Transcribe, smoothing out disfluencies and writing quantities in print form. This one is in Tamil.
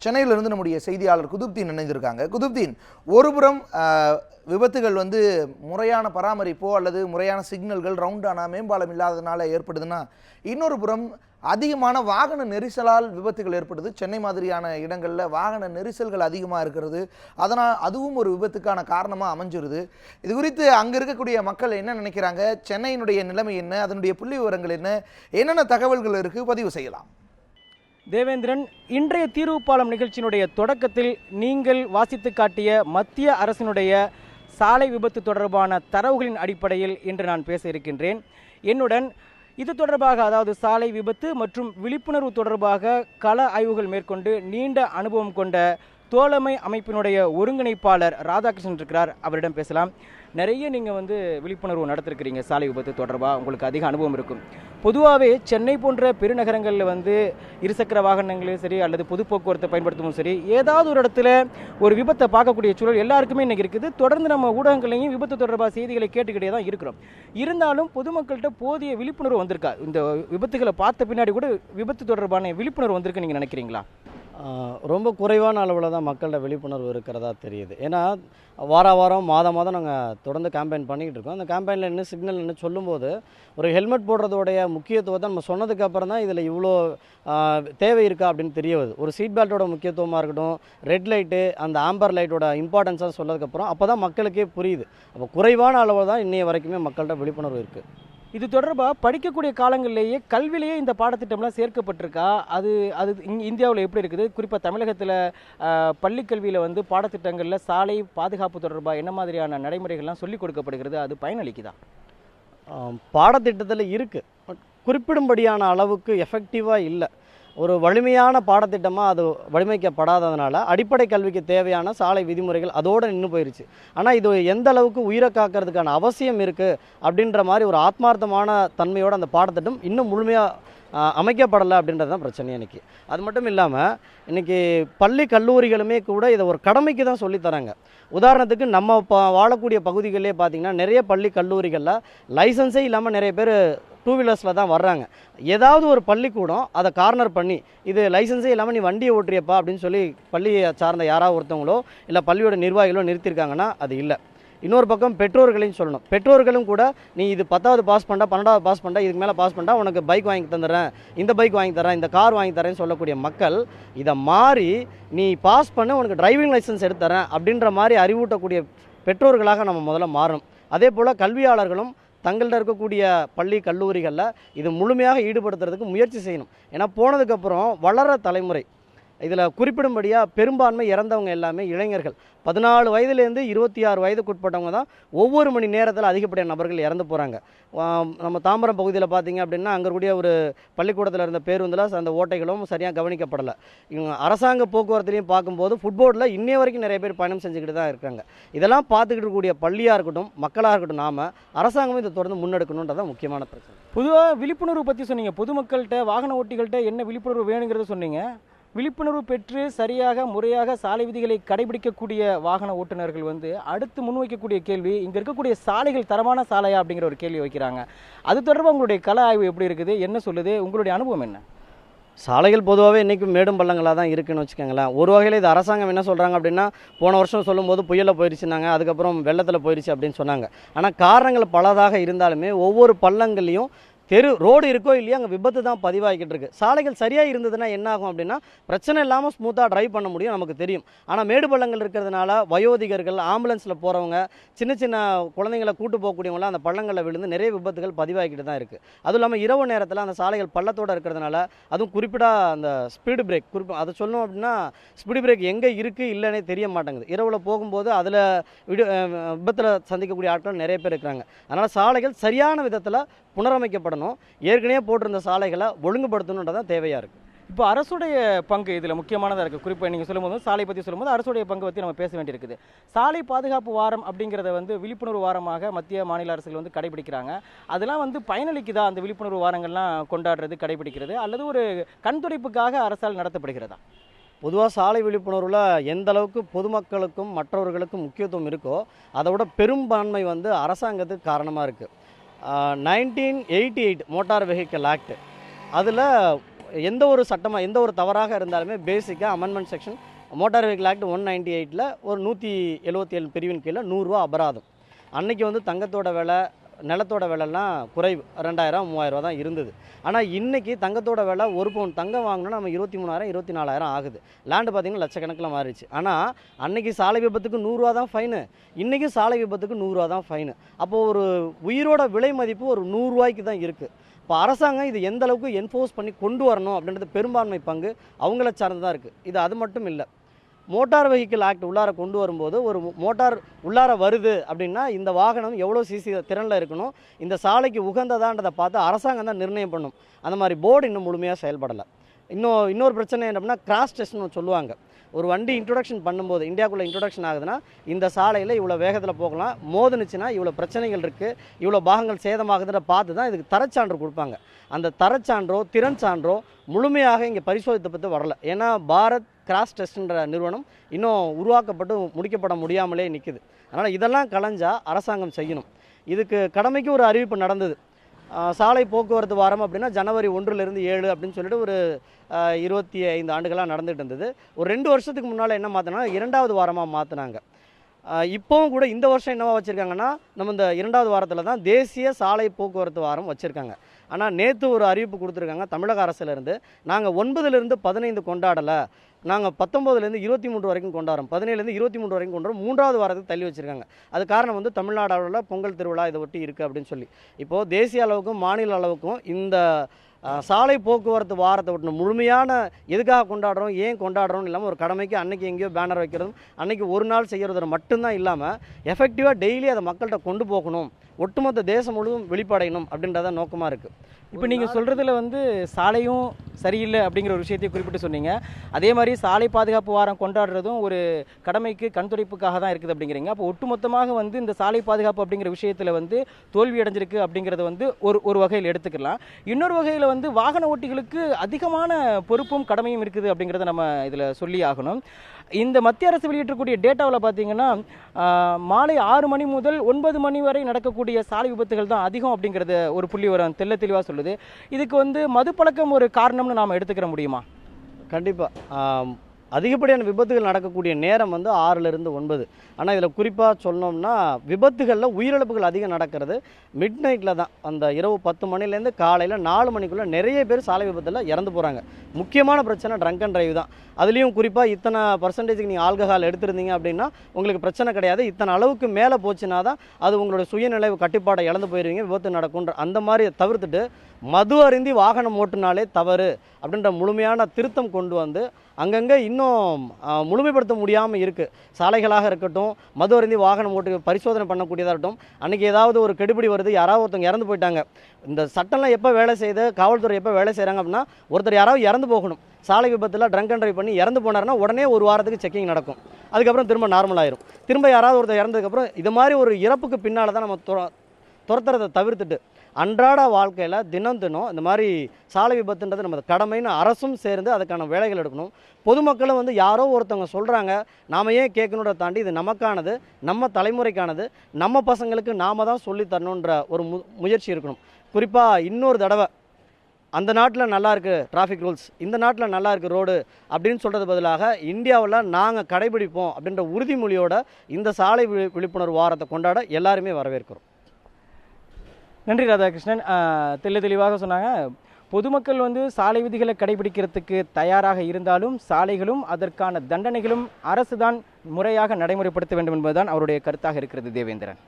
சென்னையிலிருந்து நம்முடைய செய்தியாளர் குதுப்தீன் இணைந்திருக்காங்க. குதுப்தீன், ஒருபுறம் விபத்துகள் முறையான பராமரிப்போ அல்லது முறையான சிக்னல்கள் ரவுண்டானா மேம்பாலம் இல்லாததுனால ஏற்படுதுன்னா, இன்னொரு புறம் அதிகமான வாகன நெரிசலால் விபத்துகள் ஏற்படுது. சென்னை மாதிரியான இடங்களில் வாகன நெரிசல்கள் அதிகமாக இருக்கிறது. அதனால் அதுவும் ஒரு விபத்துக்கான காரணமாக அமைஞ்சிருது. இது குறித்து அங்கே இருக்கக்கூடிய மக்கள் என்ன நினைக்கிறாங்க, சென்னையினுடைய நிலைமை என்ன, அதனுடைய புள்ளி விவரங்கள் என்ன, என்னென்ன தகவல்கள் இருக்குது, பதிவு செய்யலாம். தேவேந்திரன், இன்றைய தீர்வு பாலம் நிகழ்ச்சியினுடைய தொடக்கத்தில் நீங்கள் வாசித்து காட்டிய மத்திய அரசினுடைய சாலை விபத்து தொடர்பான தரவுகளின் அடிப்படையில் இன்று நான் பேச இருக்கின்றேன். என்னுடன் இது தொடர்பாக, அதாவது சாலை விபத்து மற்றும் விழிப்புணர்வு தொடர்பாக கள ஆய்வுகள் மேற்கொண்டு நீண்ட அனுபவம் கொண்ட தோழமை அமைப்பினுடைய ஒருங்கிணைப்பாளர் ராதாகிருஷ்ணன் இருக்கிறார். அவரிடம் பேசலாம். நிறைய நீங்கள் விழிப்புணர்வு நடத்திருக்கிறீங்க சாலை விபத்து தொடர்பாக, உங்களுக்கு அதிக அனுபவம் இருக்கும். பொதுவாகவே சென்னை போன்ற பெருநகரங்களில் இருசக்கர வாகனங்களும் சரி அல்லது பொது போக்குவரத்தை பயன்படுத்தவும் சரி, ஏதாவது ஒரு இடத்துல ஒரு விபத்தை பார்க்கக்கூடிய சூழல் எல்லாருக்குமே இன்றைக்கி இருக்குது. தொடர்ந்து நம்ம ஊடகங்களையும் விபத்து தொடர்பாக செய்திகளை கேட்டுக்கிட்டே தான் இருக்கிறோம். இருந்தாலும் பொதுமக்கள்கிட்ட போதிய விழிப்புணர்வு வந்திருக்கா? இந்த விபத்துகளை பார்த்த பின்னாடி கூட விபத்து தொடர்பான விழிப்புணர்வு வந்திருக்கு நீங்கள் நினைக்கிறீங்களா? ரொம்ப குறைவான அளவில் தான் மக்களோட விழிப்புணர்வு இருக்கிறதா தெரியுது. ஏன்னா வாரம் மாதம் நாங்கள் தொடர்ந்து கேம்பெயின் பண்ணிக்கிட்டு இருக்கோம். அந்த கேம்பெயினில் என்ன சிக்னல் என்ன சொல்லும்போது, ஒரு ஹெல்மெட் போடுறதோடைய முக்கியத்துவத்தை நம்ம சொன்னதுக்கு அப்புறம் தான் இதில் இவ்வளோ தேவை இருக்கா அப்படின்னு தெரிய வருது. ஒரு சீட் பெல்ட்டோட முக்கியத்துவமாக இருக்கட்டும், ரெட் லைட்டு, அந்த ஆம்பர் லைட்டோட இம்பார்ட்டன்ஸாக சொன்னதுக்கப்புறம் அப்போ தான் மக்களுக்கே புரியுது. அப்போ குறைவான அளவில் தான் இன்னைய வரைக்குமே மக்கள்கிட்ட விழிப்புணர்வு இருக்குது. இது தொடர்பாக படிக்கக்கூடிய காலங்களிலேயே கல்வியிலேயே இந்த பாடத்திட்டம்லாம் சேர்க்கப்பட்டிருக்கா? அது இந்தியாவில் எப்படி இருக்குது? குறிப்பாக தமிழகத்தில் பள்ளிக்கல்வியில் பாடத்திட்டங்களில் சாலை பாதுகாப்பு தொடர்பாக என்ன மாதிரியான நடைமுறைகள்லாம் சொல்லிக் கொடுக்கப்படுகிறது? அது பயனளிக்குதா? பாடத்திட்டத்தில் இருக்குது, குறிப்பிடும்படியான அளவுக்கு எஃபெக்டிவாக இல்லை. ஒரு வலிமையான பாடத்திட்டமாக அது வடிவமைக்கப்படாததுனால அடிப்படை கல்விக்கு தேவையான சாலை விதிமுறைகள் அதோடு நின்று போயிடுச்சு. ஆனால் இது எந்த அளவுக்கு உயிரை காக்கிறதுக்கான அவசியம் இருக்குது அப்படின்ற மாதிரி ஒரு ஆத்மார்த்தமான தன்மையோடு அந்த பாடத்திட்டம் இன்னும் முழுமையாக அமைக்கப்படலை அப்படின்றது தான் பிரச்சனை இன்றைக்கி. அது மட்டும் இல்லாமல் இன்றைக்கி பள்ளி கல்லூரிகளுமே கூட இதை ஒரு கடமைக்கு தான் சொல்லித்தராங்க. உதாரணத்துக்கு நம்ம வாழக்கூடிய பகுதிகளிலே பார்த்திங்கன்னா நிறைய பள்ளி கல்லூரிகளில் லைசன்ஸே இல்லாமல் நிறைய பேர் டூ வீலர்ஸில் தான் வர்றாங்க. ஏதாவது ஒரு பள்ளிக்கூடம் அதை கார்னர் பண்ணி, இது லைசன்ஸே இல்லாமல் நீ வண்டியை ஓட்டுறியப்பா அப்படின்னு சொல்லி பள்ளியை சார்ந்த யாராவது ஒருத்தவங்களோ இல்லை பள்ளியோட நிர்வாகிகளோ நிறுத்தியிருக்காங்கன்னா அது இல்லை. இன்னொரு பக்கம் பெற்றோர்களையும் சொல்லணும். பெற்றோர்களும் கூட நீ இது 10வது பாஸ் பண்ணா, 12வது பாஸ் பண்ணா, இதுக்கு மேலே பாஸ் பண்ணா உனக்கு பைக் வாங்கி தந்துடுறேன், இந்த பைக் வாங்கி தரேன், இந்த கார் வாங்கி தரேன்னு சொல்லக்கூடிய மக்கள் இதை மாறி நீ பாஸ் பண்ண உனக்கு டிரைவிங் லைசன்ஸ் எடுத்து தரேன் அப்படின்ற மாதிரி அறிவூட்டக்கூடிய பெற்றோர்களாக நம்ம முதல்ல மாறணும். அதே போல் கல்வியாளர்களும் தங்கள்கிட்ட இருக்கக்கூடிய பள்ளி கல்லூரிகளில் இது முழுமையாக ஈடுபடுத்துறதுக்கு முயற்சி செய்யணும். ஏன்னா போனதுக்கப்புறம் வளர தலைமுறை இதில் குறிப்பிடும்படியாக பெரும்பான்மை இறந்தவங்க எல்லாமே இளைஞர்கள். 14 வயதுலேருந்து 26 வயதுக்குட்பட்டவங்க தான் ஒவ்வொரு மணி நேரத்தில் அதிகப்படியான நபர்கள் இறந்து போகிறாங்க. நம்ம தாம்பரம் பகுதியில் பார்த்திங்க அப்படின்னா அங்கே கூடிய ஒரு பள்ளிக்கூடத்தில் இருந்த பேருந்தில் அந்த ஓட்டைகளும் சரியாக கவனிக்கப்படலை. இவங்க அரசாங்க போக்குவரத்துலையும் பார்க்கும்போது ஃபுட்போர்டில் இன்னைய வரைக்கும் நிறைய பேர் பயணம் செஞ்சுக்கிட்டு தான் இருக்காங்க. இதெல்லாம் பார்த்துக்கிட்டு இருக்கக்கூடிய பள்ளியாக இருக்கட்டும், மக்களாக இருக்கட்டும், நாம் அரசாங்கமும் இதை தொடர்ந்து முன்னெடுக்கணுன்றதான் முக்கியமான பிரச்சனை. பொதுவாக விழிப்புணர்வு பற்றி சொன்னீங்க. பொதுமக்கள்கிட்ட, வாகன ஓட்டிகள்கிட்ட என்ன விழிப்புணர்வு வேணுங்கிறத சொன்னீங்க. விழிப்புணர்வு பெற்று சரியாக முறையாக சாலை விதிகளை கடைபிடிக்கக்கூடிய வாகன ஓட்டுநர்கள் அடுத்து முன்வைக்கக்கூடிய கேள்வி, இங்கே இருக்கக்கூடிய சாலைகள் தரமான சாலையா அப்படிங்கிற ஒரு கேள்வி வைக்கிறாங்க. அது தொடர்பாக உங்களுடைய கள ஆய்வு எப்படி இருக்குது, என்ன சொல்லுது, உங்களுடைய அனுபவம் என்ன? சாலைகள் பொதுவாகவே இன்றைக்கும் மேடும் பள்ளங்களாக தான் இருக்குதுன்னு வச்சுக்கோங்களேன். ஒரு வகையில் இது அரசாங்கம் என்ன சொல்கிறாங்க அப்படின்னா, போன வருஷம் சொல்லும்போது புயலில் போயிடுச்சுனாங்க, அதுக்கப்புறம் வெள்ளத்தில் போயிடுச்சு அப்படின்னு சொன்னாங்க. ஆனால் காரணங்கள் பலதாக இருந்தாலுமே ஒவ்வொரு பள்ளங்கள்லையும் ரோடு இருக்கோ இல்லையா அங்கே விபத்து தான் பதிவாகிக்கிட்டு இருக்குது. சாலைகள் சரியாக இருந்ததுன்னா என்ன ஆகும் அப்படின்னா பிரச்சனை இல்லாமல் ஸ்மூத்தாக ட்ரைவ் பண்ண முடியும், நமக்கு தெரியும். ஆனால் மேடு பள்ளங்கள் இருக்கிறதுனால வயோதிகர்கள், ஆம்புலன்ஸில் போகிறவங்க, சின்ன சின்ன குழந்தைங்களை கூட்டு போகக்கூடியவங்களாம் அந்த பள்ளங்களில் விழுந்து நிறைய விபத்துகள் பதிவாகிக்கிட்டு தான் இருக்குது. அதுவும் இல்லாமல் இரவு நேரத்தில் அந்த சாலைகள் பள்ளத்தோடு இருக்கிறதுனால, அதுவும் குறிப்பிட்ட அந்த ஸ்பீடு பிரேக் அதை சொல்லணும் அப்படின்னா ஸ்பீடு பிரேக் எங்கே இருக்குது இல்லைன்னே தெரிய மாட்டேங்குது. இரவில் போகும்போது அதில் விபத்தில் சந்திக்கக்கூடிய ஆட்கள் நிறைய பேர் இருக்கிறாங்க. அதனால் சாலைகள் சரியான விதத்தில் புனரமைக்கப்படணும். ஏற்கனவே போட்டிருந்த சாலைகளை ஒழுங்குபடுத்தணுன்றதான் தேவையாக இருக்குது. இப்போ அரசுடைய பங்கு இதில் முக்கியமானதாக இருக்குது. குறிப்பாக நீங்கள் சொல்லும்போது சாலை பற்றி சொல்லும்போது அரசுடைய பங்கு பற்றி நம்ம பேச வேண்டியிருக்குது. சாலை பாதுகாப்பு வாரம் அப்படிங்கிறத விழிப்புணர்வு வாரமாக மத்திய மாநில அரசுகள் கடைபிடிக்கிறாங்க. அதெல்லாம் பயனளிக்குதா? அந்த விழிப்புணர்வு வாரங்கள்லாம் கொண்டாடுறது, கடைபிடிக்கிறது, அல்லது ஒரு கண்துடைப்புக்காக அரசால் நடத்தப்படுகிறதா? பொதுவாக சாலை விழிப்புணர்வில் எந்த அளவுக்கு பொதுமக்களுக்கும் மற்றவர்களுக்கும் முக்கியத்துவம் இருக்கோ அதை விட பெரும்பான்மை அரசாங்கத்துக்கு காரணமாக இருக்குது. 1988 மோட்டார் வெஹிக்கிள் ஆக்ட், அதில் எந்த ஒரு சட்டமாக எந்த ஒரு தவறாக இருந்தாலுமே பேசிக்காக amendment section motor vehicle act 198 ஒரு 177 பிரிவின் கீழே 100 ரூபா அபராதம். அன்னைக்கு வந்து தங்கத்தோட விலை நிலத்தோட விலைலாம் குறைவு 2000-3000 தான் இருந்தது. ஆனால் இன்றைக்கி தங்கத்தோட விலை ஒரு பவுன் தங்கம் வாங்கினா நம்ம 23,000-24,000 ஆகுது. லேண்டு பார்த்திங்கன்னா லட்சக்கணக்கில் மாறிடுச்சு. ஆனால் அன்றைக்கி சாலை விபத்துக்கு 100 ரூபா தான் ஃபைனு, இன்றைக்கி சாலை விபத்துக்கு 100 ரூபா தான் ஃபைனு. அப்போது ஒரு உயிரோட விலை மதிப்பு ஒரு 100 ரூபாய்க்கு தான் இருக்குது. இப்போ அரசாங்கம் இது எந்த அளவுக்கு என்ஃபோர்ஸ் பண்ணி கொண்டு வரணும் அப்படின்றது பெரும்பான்மை பங்கு அவங்கள சார்ந்து தான் இருக்குது. இது அது மட்டும் இல்லை, மோட்டார் வெஹிக்கிள் ஆக்ட் உள்ளார கொண்டு வரும்போது ஒரு மோட்டார் உள்ளார வருது அப்படின்னா இந்த வாகனம் எவ்வளோ சிசி திறனில் இருக்கணும், இந்த சாலைக்கு உகந்ததான்றதை பார்த்து அரசாங்கம் தான் நிர்ணயம் பண்ணும். அந்த மாதிரி போர்டு இன்னும் முழுமையாக செயல்படலை. இன்னொரு பிரச்சனை என்ன அப்படின்னா கிராஷ் டெஸ்ட்னு சொல்லுவாங்க. ஒரு வண்டி இன்ட்ரொடக்ஷன் பண்ணும்போது இந்தியாவுக்குள்ளே இன்ட்ரொடக்ஷன் ஆகுதுன்னா இந்த சாலையில் இவ்வளோ வேகத்தில் போகலாம், மோதுனுச்சுன்னா இவ்வளோ பிரச்சனைகள் இருக்குது, இவ்வளோ பாகங்கள் சேதமாகுதுன்ற பார்த்து தான் இதுக்கு தரச்சான்று கொடுப்பாங்க. அந்த தரச்சான்றோ திறன் சான்றோ முழுமையாக இங்கே பரிசோதிக்கப்பட்டு வரல. ஏன்னா பாரத் கிராஷ் டெஸ்ட்ன்ற நிறுவனம் இன்னும் உருவாக்கப்பட்டு முடிக்கப்பட முடியாமலே நிற்குது. அதனால் இதெல்லாம் கலைஞ்சா அரசாங்கம் செய்யணும். இதுக்கு கடமைக்கு ஒரு அறிவிப்பு நடந்தது. சாலை போக்குவரத்து வாரம் அப்படின்னா ஜனவரி 1 7 அப்படின்னு சொல்லிட்டு ஒரு 25 ஆண்டுகளாக நடந்துகிட்டு இருந்தது. ஒரு 2 வருஷத்துக்கு முன்னால் என்ன மாற்றினா 2வது வாரமாக மாற்றினாங்க. இப்போவும் கூட இந்த வருஷம் என்னவா வச்சுருக்காங்கன்னா நம்ம இந்த 2வது வாரத்தில் தான் தேசிய சாலை போக்குவரத்து வாரம் வச்சுருக்காங்க. ஆனால் நேற்று ஒரு அறிவிப்பு கொடுத்துருக்காங்க தமிழக அரசுலேருந்து, நாங்கள் 9லேருந்து 15 கொண்டாடலை, நாங்கள் 19லேருந்து 23 வரைக்கும் கொண்டாடுறோம், 17லேருந்து 23 வரைக்கும் கொண்டாடுறோம், 3வது வாரத்துக்கு தள்ளி வச்சுருக்காங்க. அது காரணம் வந்து தமிழ்நாடு அளவில் பொங்கல் திருவிழா இதை ஒட்டி இருக்குது அப்படின்னு சொல்லி. இப்போது தேசிய அளவுக்கும் மாநில அளவுக்கும் இந்த சாலை போக்குவரத்து வாரத்தை ஒட்டின முழுமையான எதுக்காக கொண்டாடுறோம், ஏன் கொண்டாடுறோம்னு இல்லாமல் ஒரு கடமைக்கு அன்றைக்கி எங்கேயோ பேனர் வைக்கிறதும் அன்றைக்கி ஒரு நாள் செய்கிறது மட்டும்தான் இல்லாமல் எஃபெக்டிவாக டெய்லி அதை மக்கள்கிட்ட கொண்டு போகணும், ஒட்டுமொத்த தேசம் முழுவதும் வெளிப்படையணும் அப்படின்றத நோக்கமாக இருக்குது. இப்போ நீங்கள் சொல்கிறதுல வந்து சாலையும் சரியில்லை அப்படிங்கிற ஒரு விஷயத்தை குறிப்பிட்டு சொன்னீங்க. அதே மாதிரி சாலை பாதுகாப்பு வாரம் கொண்டாடுறதும் ஒரு கடமைக்கு கண்துடைப்புக்காக தான் இருக்குது அப்படிங்கிறீங்க. அப்போ ஒட்டுமொத்தமாக வந்து இந்த சாலை பாதுகாப்பு அப்படிங்கிற விஷயத்தில் வந்து தோல்வி அடைஞ்சிருக்கு அப்படிங்கிறத வந்து ஒரு வகையில் எடுத்துக்கலாம். இன்னொரு வகையில் வந்து வாகன ஓட்டிகளுக்கு அதிகமான பொறுப்பும் கடமையும் இருக்குது அப்படிங்கிறத நம்ம இதில் சொல்லி ஆகணும். இந்த மத்திய அரசு வெளியிட்டக்கூடிய டேட்டாவில் பார்த்தீங்கன்னா மாலை 6 மணி முதல் 9 மணி வரை நடக்கக்கூடிய சாலை விபத்துகள் தான் அதிகம் அப்படிங்கிறது ஒரு புள்ளி வரும் தெள்ள தெளிவாக சொல்லுது. இதுக்கு வந்து மதுப்பழக்கம் ஒரு காரணம்னு நாம் எடுத்துக்கிற முடியுமா? கண்டிப்பாக அதிகப்படியான விபத்துகள் நடக்கக்கூடிய நேரம் வந்து 6லேருந்து 9. ஆனால் இதில் குறிப்பாக சொன்னோம்னா விபத்துகளில் உயிரிழப்புகள் அதிகம் நடக்கிறது மிட் நைட்டில் தான். அந்த இரவு 10 மணிலேருந்து காலையில் 4 மணிக்குள்ளே நிறைய பேர் சாலை விபத்தில் இறந்து போகிறாங்க. முக்கியமான பிரச்சனை ட்ரங்க் அண்ட் டிரைவ் தான். அதுலேயும் குறிப்பாக இத்தனை பர்சன்டேஜுக்கு நீங்கள் ஆல்கஹால் எடுத்திருந்தீங்க அப்படின்னா உங்களுக்கு பிரச்சனை கிடையாது, இத்தனை அளவுக்கு மேலே போச்சுன்னா தான் அது உங்களுடைய சுயநிலை கட்டுப்பாடை இழந்து போயிடுவீங்க, விபத்து நடக்கும்ன்ற அந்த மாதிரி தவிர்த்துட்டு மது அருந்தி வாகனம் ஓட்டுனாலே தவறு அப்படின்ற முழுமையான திருத்தம் கொண்டு வந்து அங்கங்கே இன்னும் முழுமைப்படுத்த முடியாமல் இருக்குது. சாலைகளாக இருக்கட்டும், மது அருந்தி வாகனம் ஓட்டு பரிசோதனை பண்ணக்கூடியதாக இருக்கட்டும். அன்றைக்கி ஏதாவது ஒரு கெடுபிடி வருது, யாராவது ஒருத்தவங்க இறந்து போயிட்டாங்க, இந்த சட்டம்லாம் எப்போ வேலை செய்யுது, காவல்துறை எப்போ வேலை செய்கிறாங்க அப்படின்னா ஒருத்தர் யாராவது இறந்து போகணும், சாலை விபத்தில் ட்ரங்க் அண்ட் டிரைவ் பண்ணி இறந்து போனாருன்னா உடனே ஒரு வாரத்துக்கு செக்கிங் நடக்கும், அதுக்கப்புறம் திரும்ப நார்மல் ஆயிரும். திரும்ப யாராவது ஒருத்தர் இறந்ததுக்கப்புறம் இது மாதிரி ஒரு இறப்புக்கு பின்னால் தான் நம்ம துரத்துறதை தவிர்த்துட்டு அன்றாட வாழ்க்கையில் தினம் இந்த மாதிரி சாலை விபத்துன்றது நம்ம கடமைன்னு அரசும் சேர்ந்து அதுக்கான வேலைகள் எடுக்கணும். பொதுமக்களும் வந்து யாரோ ஒருத்தவங்க சொல்கிறாங்க நாம ஏன் கேட்கணுன்றத தாண்டி இது நமக்கானது, நம்ம தலைமுறைக்கானது, நம்ம பசங்களுக்கு நாம தான் சொல்லி தரணுன்ற ஒரு முயற்சி இருக்கணும். குறிப்பாக இன்னொரு தடவை அந்த நாட்டில் நல்லா இருக்குது டிராஃபிக் ரூல்ஸ், இந்த நாட்டில் நல்லா இருக்குது ரோடு அப்படின்னு சொல்கிறது பதிலாக இந்தியாவில் நாங்கள் கடைபிடிப்போம் அப்படின்ற உறுதிமொழியோட இந்த சாலை விழிப்புணர்வு வாரத்தை கொண்டாட எல்லாருமே வரவேற்கிறோம். நன்றி ராதாகிருஷ்ணன். தெளிவாக சொன்னாங்க. பொதுமக்கள் வந்து சாலை விதிகளை கடைபிடிக்கிறதுக்கு தயாராக இருந்தாலும் சாலைகளும் அதற்கான தண்டனைகளும் அரசு தான் முறையாக நடைமுறைப்படுத்த வேண்டும் என்பதுதான் அவருடைய கருத்தாக இருக்கிறது. தேவேந்திரன்.